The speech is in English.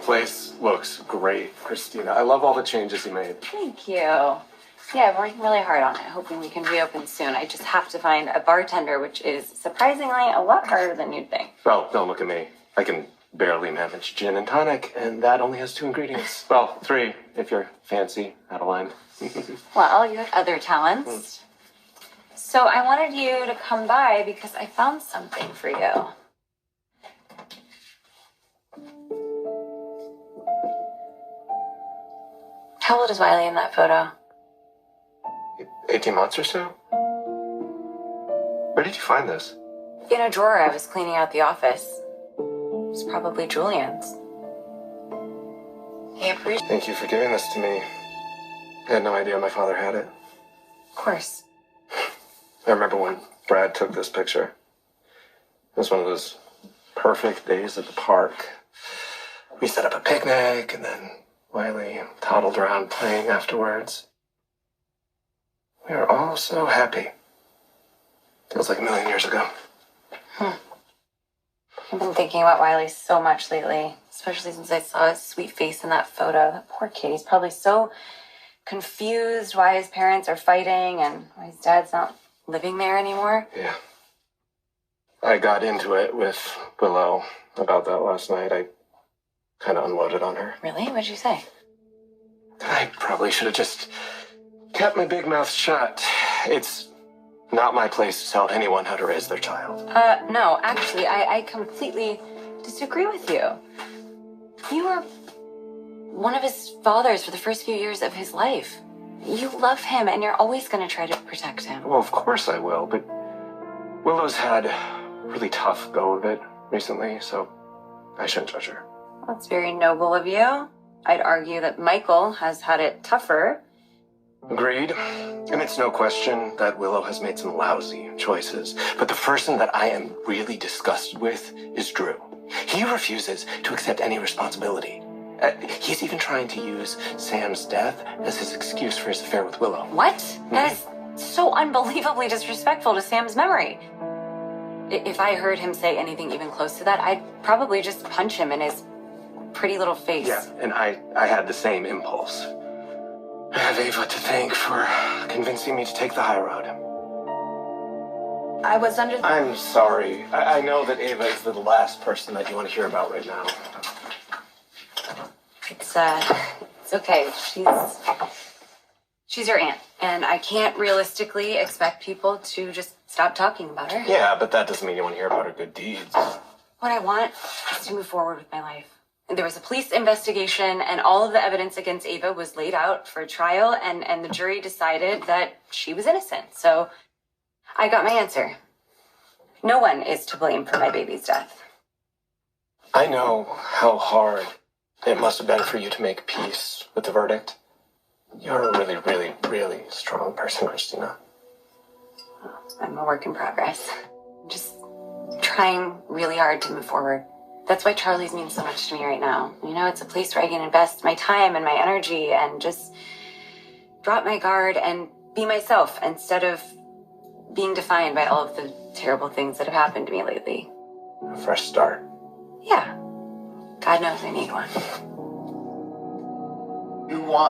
place looks great, Kristina. I love all the changes you made. Thank you. Yeah, I'm working really hard on it, hoping we can reopen soon. I just have to find a bartender, which is surprisingly a lot harder than you'd think. Well, don't look at me. I can barely manage gin and tonic, and that only has 2 ingredients. Well, 3, if you're fancy, Adeline. Well, you have other talents. So I wanted you to come by because I found something for you. How old is Wiley in that photo? 18 months or so? Where did you find this? In a drawer I was cleaning out the office. It was probably Julian's. He appreciates. Thank you for giving this to me. I had no idea my father had it. Of course. I remember when Brad took this picture. It was one of those perfect days at the park. We set up a picnic, and then Wiley toddled around playing afterwards. We were all so happy. Feels like a million years ago. I've been thinking about Wiley so much lately, especially since I saw his sweet face in that photo. That poor kid, he's probably so confused why his parents are fighting and why his dad's not living there anymore. Yeah. I got into it with Willow about that last night. I kind of unloaded on her. Really? What'd you say? I probably should have just kept my big mouth shut. It's not my place to tell anyone how to raise their child. No, actually, I completely disagree with you. You were one of his fathers for the first few years of his life. You love him, and you're always going to try to protect him. Well, of course I will, but Willow's had a really tough go of it recently, so I shouldn't judge her. That's very noble of you. I'd argue that Michael has had it tougher. Agreed. And it's no question that Willow has made some lousy choices. But the person that I am really disgusted with is Drew. He refuses to accept any responsibility. He's even trying to use Sam's death as his excuse for his affair with Willow. What? That is so unbelievably disrespectful to Sam's memory. If I heard him say anything even close to that, I'd probably just punch him in his pretty little face. Yeah, and I had the same impulse. I have Ava to thank for convincing me to take the high road. I was under the... I'm sorry. I know that Ava is the last person that you want to hear about right now. It's okay. She's your aunt, and I can't realistically expect people to just stop talking about her. Yeah, but that doesn't mean you want to hear about her good deeds. What I want is to move forward with my life. There was a police investigation, and all of the evidence against Ava was laid out for trial, and the jury decided that she was innocent. So I got my answer. No one is to blame for my baby's death. I know how hard it must have been for you to make peace with the verdict. You're a really, really, really strong person, Kristina. I'm a work in progress. I'm just trying really hard to move forward. That's why Charlie's means so much to me right now. You know, it's a place where I can invest my time and my energy and just drop my guard and be myself instead of being defined by all of the terrible things that have happened to me lately. A fresh start. Yeah. God knows I need one. You want